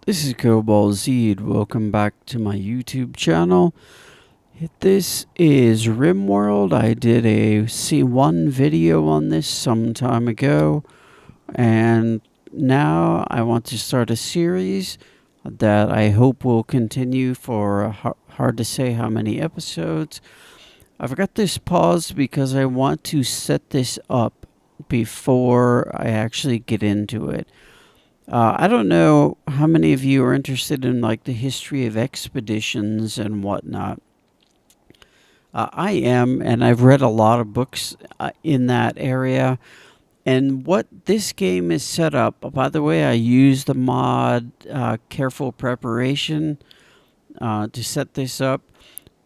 This is Cobalt Zed. Welcome back to my YouTube channel. This is Rimworld. I did a C1 video on this some time ago, and now I want to start a series that I hope will continue for hard to say how many episodes. I've got this paused because I want to set this up before I actually get into it. I don't know how many of you are interested in like the history of expeditions and whatnot. I am, and I've read a lot of books in that area. And what this game is set up, by the way, I used the mod Careful Preparation to set this up.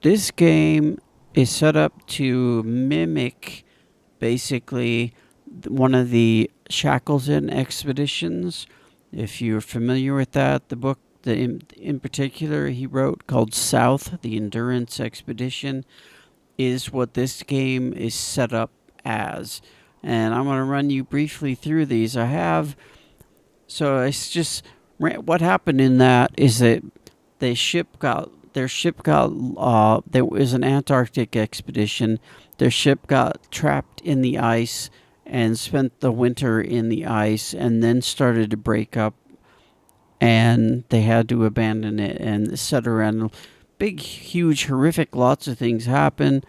This game is set up to mimic basically one of the Shackleton expeditions. If you're familiar with that, the book that in particular he wrote called South, the Endurance Expedition, is what this game is set up as. And I'm going to run you briefly through these. So it's just, what happened in that is that their ship got, there was an Antarctic expedition. Their ship got trapped in the ice and spent the winter in the ice and then started to break up, and they had to abandon it, and etc. And big, huge, horrific, lots of things happen.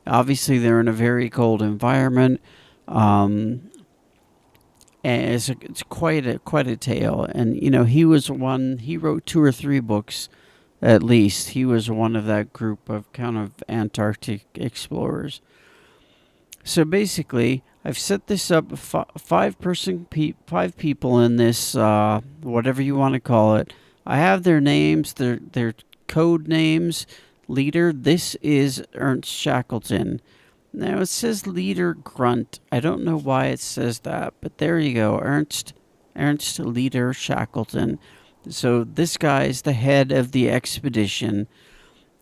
Obviously, they're in a very cold environment, and it's quite a tale. And he wrote 2 or 3 books, at least. He was one of that group of kind of Antarctic explorers. So basically, I've set this up 5 people in this, whatever you want to call it. I have their names, their code names. Leader, this is Ernst Shackleton. Now it says Leader Grunt. I don't know why it says that, but there you go, Ernst Leader Shackleton. So this guy is the head of the expedition.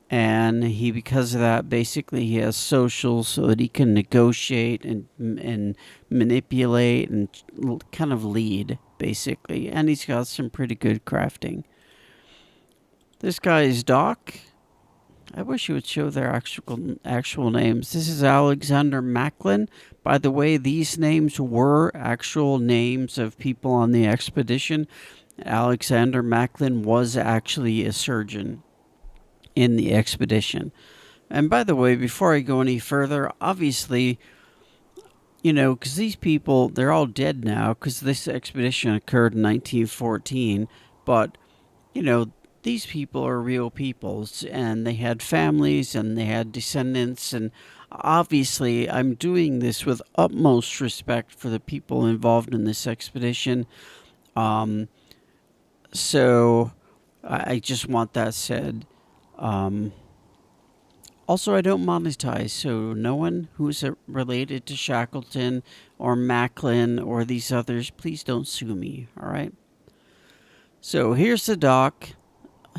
And because of that, basically he has socials so that he can negotiate and manipulate and kind of lead, basically. And he's got some pretty good crafting. This guy is Doc. I wish you would show their actual names. This is Alexander Macklin. By the way, these names were actual names of people on the expedition. Alexander Macklin was actually a surgeon in the expedition. And by the way, before I go any further, obviously, because these people, they're all dead now because this expedition occurred in 1914. But, these people are real peoples, and they had families and they had descendants. And obviously, I'm doing this with utmost respect for the people involved in this expedition. So I just want that said. Also, I don't monetize, so no one who's related to Shackleton or Macklin or these others, please don't sue me, all right? So here's the doc.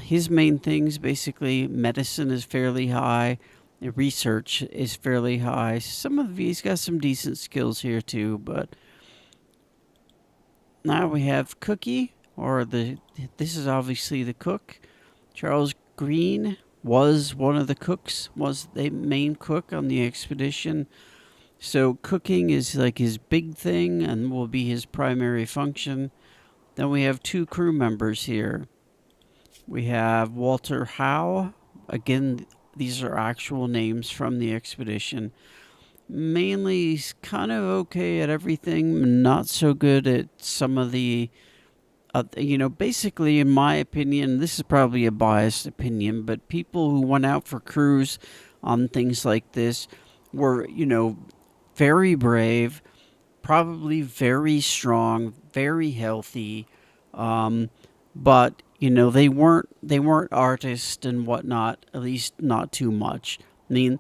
His main things, basically, medicine is fairly high, research is fairly high. He's got some decent skills here too, but now we have Cookie, this is obviously the cook. Charles Green was one of the cooks, was the main cook on the expedition. So cooking is like his big thing and will be his primary function. Then we have 2 crew members here. We have Walter Howe. Again, these are actual names from the expedition. Mainly, he's kind of okay at everything, not so good at some of the basically, in my opinion, this is probably a biased opinion, but people who went out for crews on things like this were, very brave, probably very strong, very healthy, but they weren't artists and whatnot, at least not too much. I mean,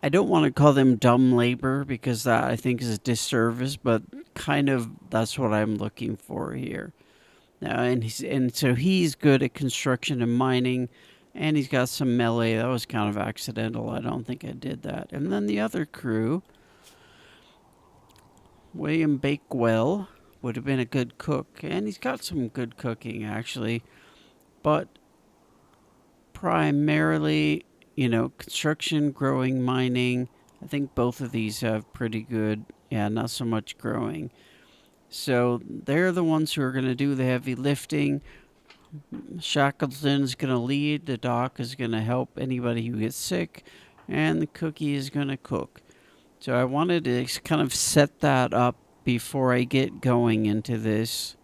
I don't want to call them dumb labor because that I think is a disservice, but kind of that's what I'm looking for here. So he's good at construction and mining, and he's got some melee. That was kind of accidental. I don't think I did that. And then the other crew, William Bakewell. would have been a good cook. And he's got some good cooking, actually. But primarily, construction, growing, mining. I think both of these have pretty good, not so much growing. So they're the ones who are going to do the heavy lifting. Shackleton is going to lead. The doc is going to help anybody who gets sick. And the cookie is going to cook. So I wanted to kind of set that up before I get going into this.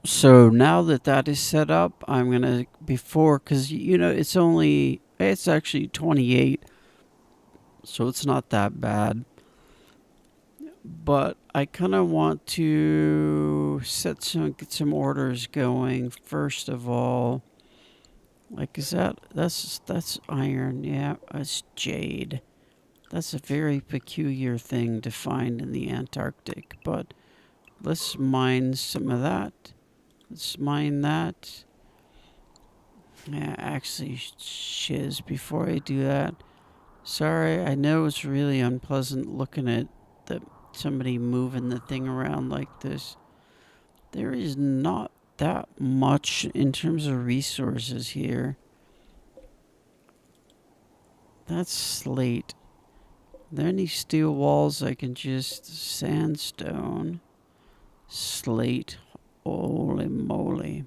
So now that that is set up, I'm going to, because, it's actually 28, so it's not that bad. But I kind of want to get some orders going. First of all, like, that's iron, yeah, that's jade. That's a very peculiar thing to find in the Antarctic, but let's mine some of that. Let's mine that. Yeah, actually, shiz, before I do that, sorry, I know it's really unpleasant looking at somebody moving the thing around like this. There is not that much in terms of resources here. That's slate. Are there any steel walls I can just sandstone? Slate. Holy moly.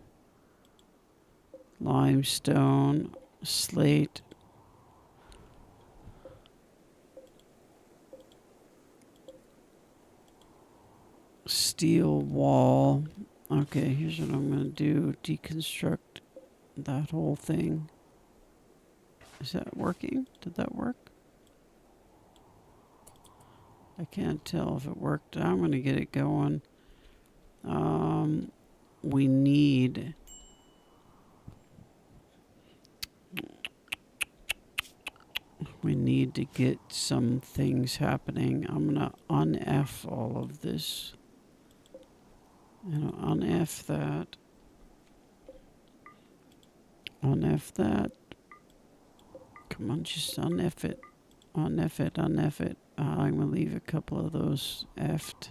Limestone. Slate. Steel wall. Okay, here's what I'm going to do. Deconstruct that whole thing. Is that working? Did that work? I can't tell if it worked. I'm going to get it going. We need... to get some things happening. I'm going to un-F all of this. And un-F that. Un-F that. Come on, just un-F it. Un-F it, un-F it. I'm going to leave a couple of those F'd.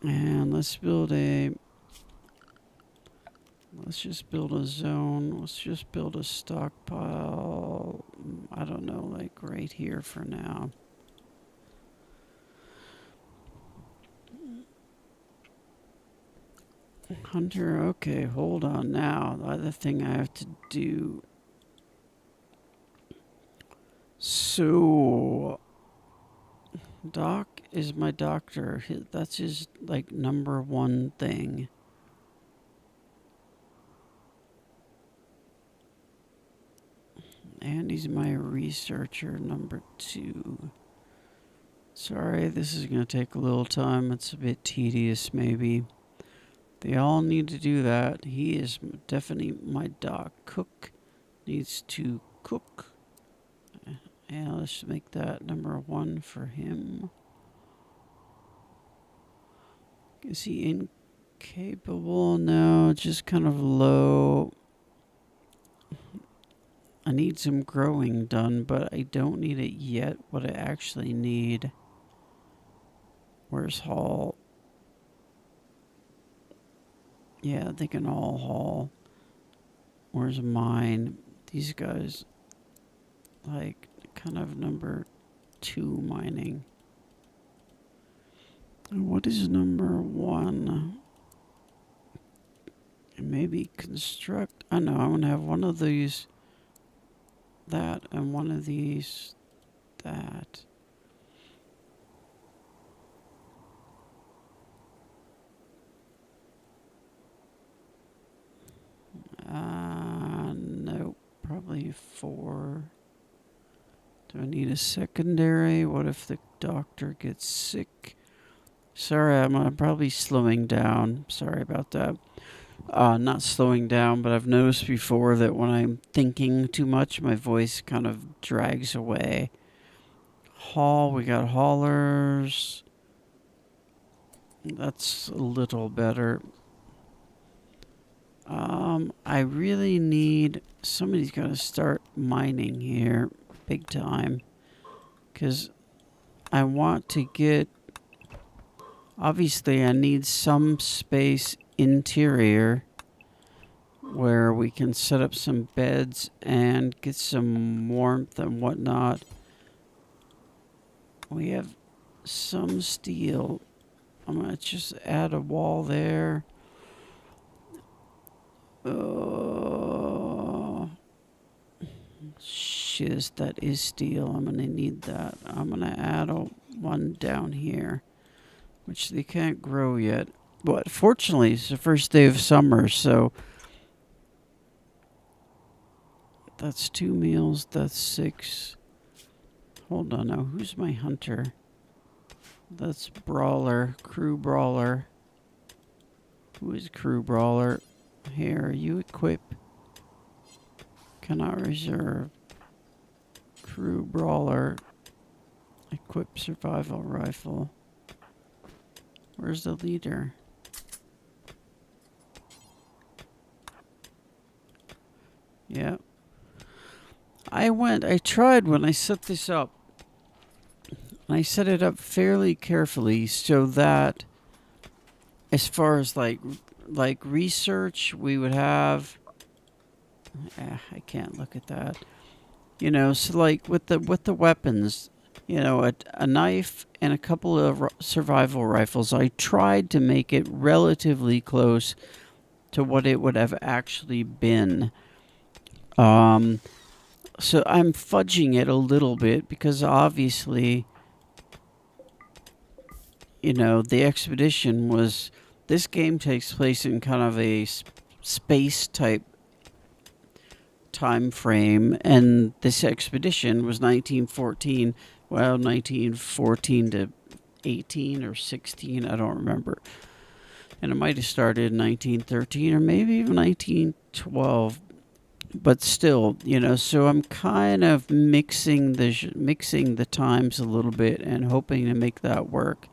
And let's just build a zone. Let's just build a stockpile. I don't know, like right here for now. Hunter, okay, hold on now. The other thing I have to do. So, Doc is my doctor. That's his, like, number one thing. And he's my researcher, number 2. Sorry, this is going to take a little time. It's a bit tedious, maybe. They all need to do that. He is definitely my doc. Cook needs to cook. And let's make that number 1 for him. Is he incapable? No, just kind of low. I need some growing done, but I don't need it yet. What I actually need. Where's Hall? Yeah, they can all haul. Where's mine? These guys, like, kind of number 2 mining. And what is number 1? Maybe construct. I know, I'm going to have one of these, that, and one of these, that. Nope, probably 4. Do I need a secondary? What if the doctor gets sick? Sorry, I'm probably slowing down. Sorry about that. Not slowing down, but I've noticed before that when I'm thinking too much, my voice kind of drags away. We got haulers. That's a little better. I really need... Somebody's got to start mining here big time. Because I want to get... Obviously, I need some space interior where we can set up some beds and get some warmth and whatnot. We have some steel. I'm going to just add a wall there. Oh, shiz, that is steel. I'm going to need that. I'm going to add one down here, which they can't grow yet. But fortunately, it's the first day of summer, so that's 2 meals. That's 6. Hold on now. Who's my hunter? That's Brawler. Crew Brawler. Who is Crew Brawler? Here, you equip. Cannot reserve. Crew Brawler. Equip survival rifle. Where's the leader? Yeah. I tried when I set this up. I set it up fairly carefully so that as far as like research, we would have... I can't look at that. You know, so like with the weapons, you know, a knife and a couple of survival rifles, I tried to make it relatively close to what it would have actually been. So I'm fudging it a little bit because obviously, you know, the expedition was... This game takes place in kind of a space type time frame, and this expedition was 1914. Well, 1914 to 18 or 16, I don't remember. And it might have started in 1913 or maybe even 1912. But still, you know, so I'm kind of mixing the times a little bit and hoping to make that work.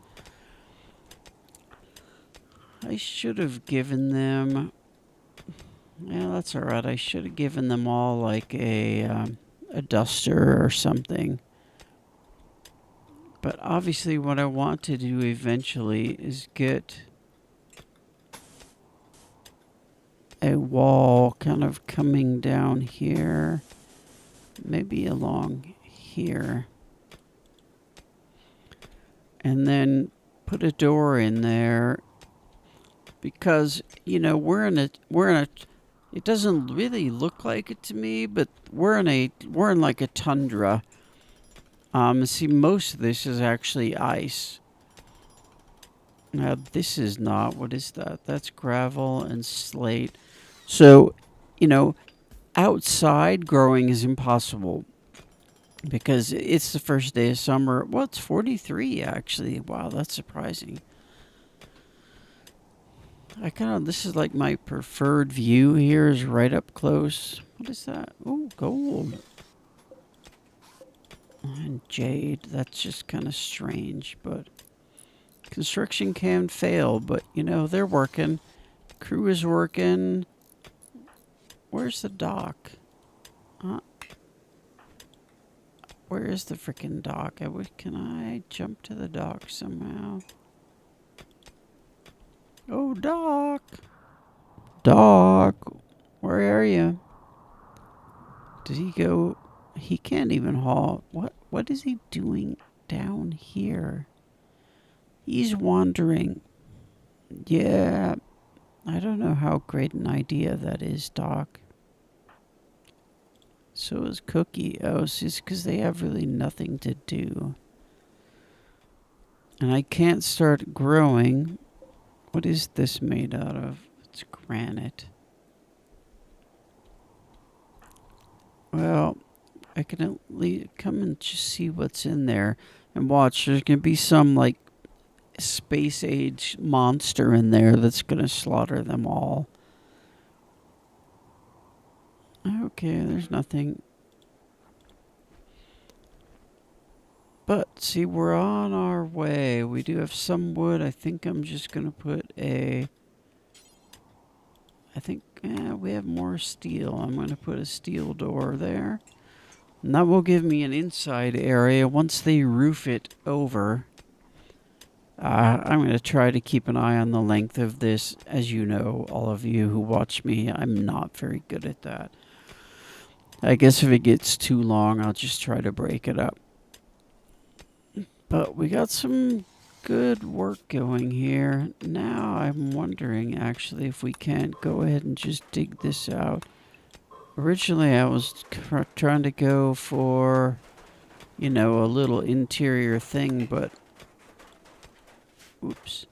I should have given them... Yeah, that's all right. I should have given them all like a duster or something. But obviously what I want to do eventually is get a wall kind of coming down here. Maybe along here. And then put a door in there. Because, you know, we're in a... It doesn't really look like it to me, but we're in like a tundra. See, most of this is actually ice. Now, this is not. What is that? That's gravel and slate. So, you know, outside growing is impossible because it's the first day of summer. Well, it's 43 actually. Wow, that's surprising. This is like my preferred view here is right up close. What is that? Oh, gold. And jade. That's just kind of strange, but construction can fail, but you know, they're working. Crew is working. Where's the dock? Where is the freaking dock? Can I jump to the dock somehow? Oh, Doc. Doc, where are you? Did he go? He can't even haul. What is he doing down here? He's wandering. Yeah, I don't know how great an idea that is, Doc. So is Cookie. Oh, it's just because they have really nothing to do. And I can't start growing. What is this made out of? It's granite. Well, I can at least come and just see what's in there. And watch, there's going to be some, like, space age monster in there that's going to slaughter them all. Okay, there's nothing. But, see, we're on our way. We do have some wood. I think I'm just going to put a... I think Yeah, we have more steel. I'm going to put a steel door there. And that will give me an inside area once they roof it over. I'm going to try to keep an eye on the length of this. As you know, all of you who watch me, I'm not very good at that. I guess if it gets too long, I'll just try to break it up. But we got some good work going here. Now I'm wondering, actually, if we can't go ahead and just dig this out. Originally, I was trying to go for, you know, a little interior thing, but... Oops.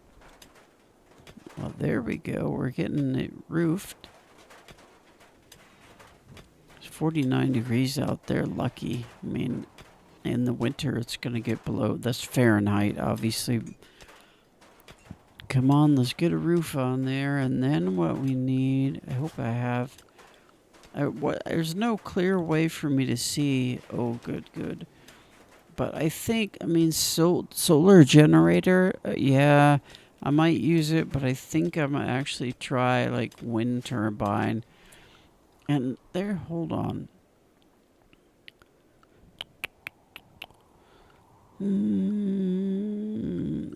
Well, there we go. We're getting it roofed. It's 49 degrees out there. Lucky. I mean, in the winter, it's going to get below. That's Fahrenheit, obviously. Come on, let's get a roof on there. And then what we need... I hope I have... there's no clear way for me to see. Oh, good. But I think, I mean, solar generator, yeah, I might use it, but I think I might actually try, like, wind turbine. And there, hold on.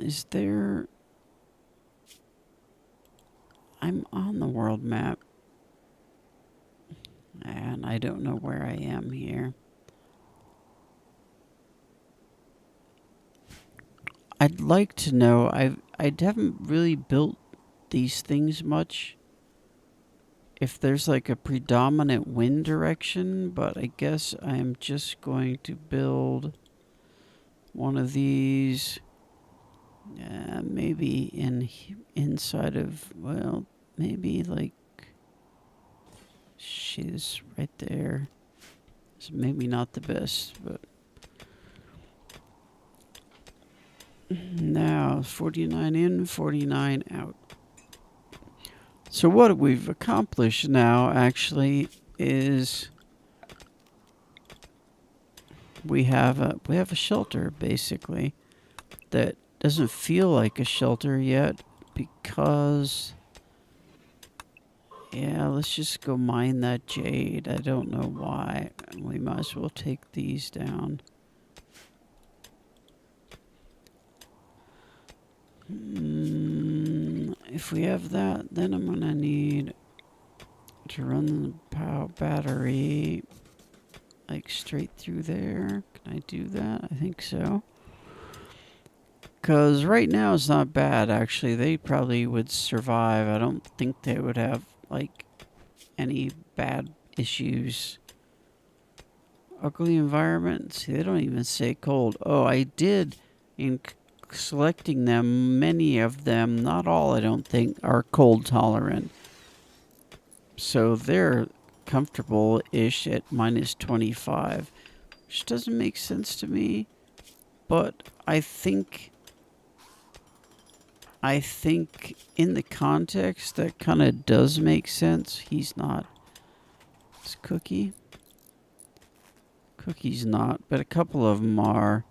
Is there... I'm on the world map. And I don't know where I am here. I'd like to know. I haven't really built these things much. If there's like a predominant wind direction, but I guess I'm just going to build one of these. Maybe inside of, well, maybe like shiz right there. It's maybe not the best, but now 49 in, 49 out. So what we've accomplished now actually is we have a shelter basically that doesn't feel like a shelter yet because yeah, let's just go mine that jade. I don't know why. We might as well take these down. If we have that, then I'm gonna need to run the power battery like straight through there. Can I do that? I think so. Because right now it's not bad, actually. They probably would survive. I don't think they would have, like, any bad issues. Ugly environment. See, they don't even say cold. Oh, I did, in selecting them, many of them, not all, I don't think, are cold tolerant. So they're comfortable-ish at minus 25. Which doesn't make sense to me. But I think in the context that kind of does make sense. He's not. It's Cookie. Cookie's not, but a couple of them are.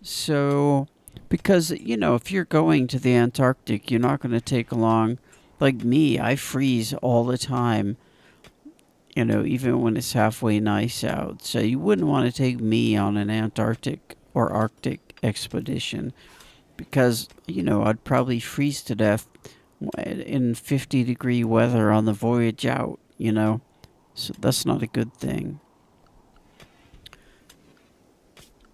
So, because, you know, if you're going to the Antarctic, you're not going to take along, like me, I freeze all the time. You know, even when it's halfway nice out. So you wouldn't want to take me on an Antarctic or Arctic expedition. Because, you know, I'd probably freeze to death in 50-degree weather on the voyage out, you know. So that's not a good thing.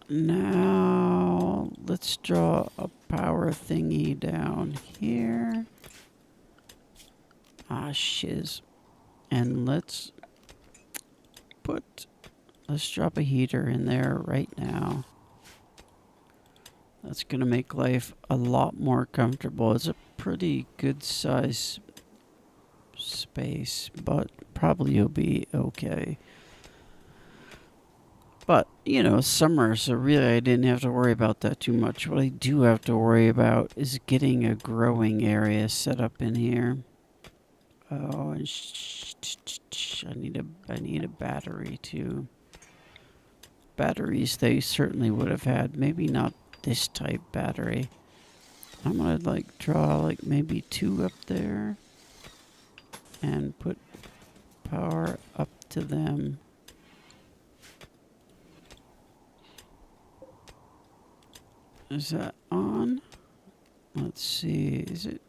Now, let's draw a power thingy down here. Ah, shiz. And let's drop a heater in there right now. That's going to make life a lot more comfortable. It's a pretty good size space, but probably you'll be okay. But, you know, summer, so really I didn't have to worry about that too much. What I do have to worry about is getting a growing area set up in here. Oh, and I need a battery too. Batteries they certainly would have had, maybe not this type battery. I'm gonna like draw like maybe 2 up there. and put power up to them. Is that on? Let's see. Is it?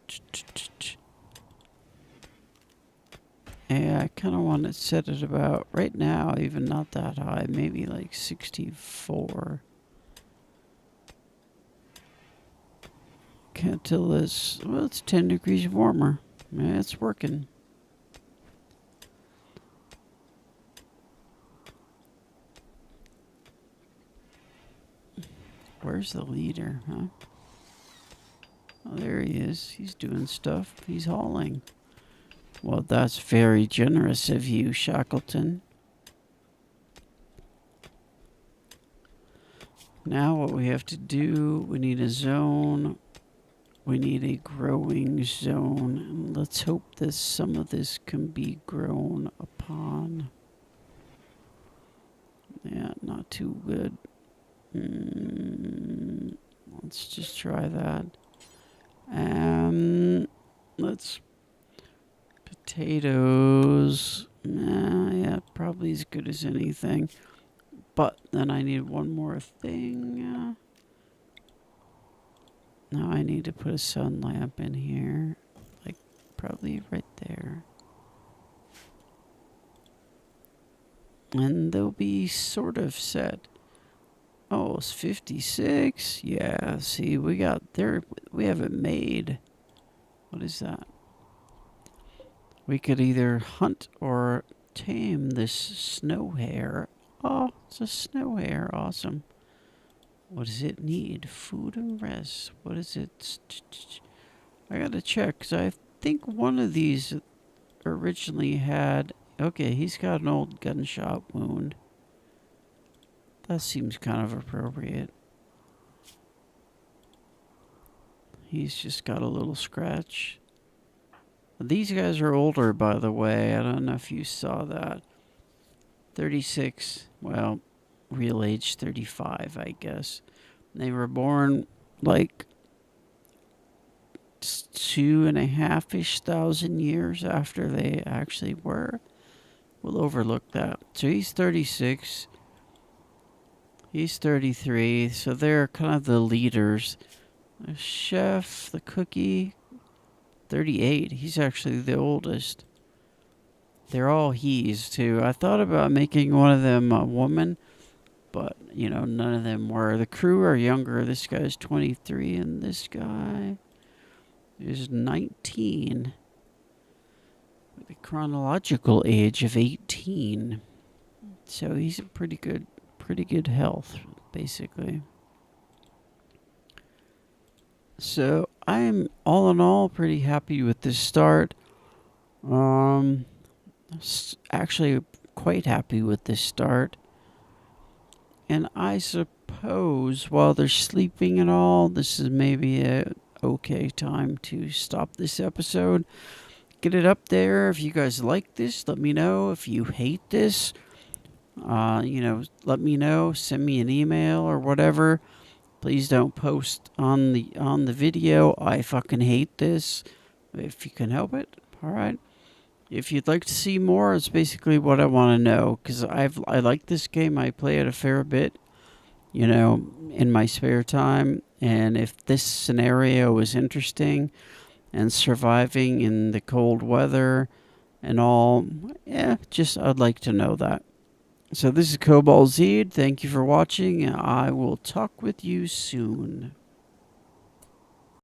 Yeah, I kind of want to set it about right now, even not that high, maybe like 64. Can't tell this. Well, it's 10 degrees warmer. Yeah, it's working. Where's the leader, huh? Oh, there he is. He's doing stuff. He's hauling. Well, that's very generous of you, Shackleton. Now what we have to do, we need a zone. We need a growing zone. And let's hope that some of this can be grown upon. Yeah, not too good. Let's just try that. Let's potatoes. Yeah, probably as good as anything. But then I need one more thing. Now I need to put a sun lamp in here. Like, probably right there. And they'll be sort of set. Oh, it's 56. Yeah, see, we got there. We have it made. What is that? We could either hunt or tame this snow hare. Oh, it's a snow hare. Awesome. What does it need? Food and rest. What is it? I gotta check, because I think one of these originally had... Okay, he's got an old gunshot wound. That seems kind of appropriate. He's just got a little scratch. These guys are older, by the way. I don't know if you saw that. 36. Well, real age 35, I guess. They were born like 2.5-ish thousand years after they actually were. We'll overlook that. So he's 36. He's 33. So they're kind of the leaders. The chef, the cookie, 38. He's actually the oldest. They're all he's too. I thought about making one of them a woman, but, you know, none of them were. The crew are younger. This guy's 23 and this guy is 19. With a chronological age of 18. So he's in pretty good health, basically. So I'm all in all pretty happy with this start. Actually quite happy with this start. And I suppose while they're sleeping and all, this is maybe a okay time to stop this episode. Get it up there. If you guys like this, let me know. If you hate this, let me know. Send me an email or whatever. Please don't post on the video. I fucking hate this. If you can help it, all right. If you'd like to see more, it's basically what I want to know, because I like this game. I play it a fair bit, in my spare time. And if this scenario is interesting, and surviving in the cold weather and all, I'd like to know that. So this is Cobalt Zed. Thank you for watching, and I will talk with you soon.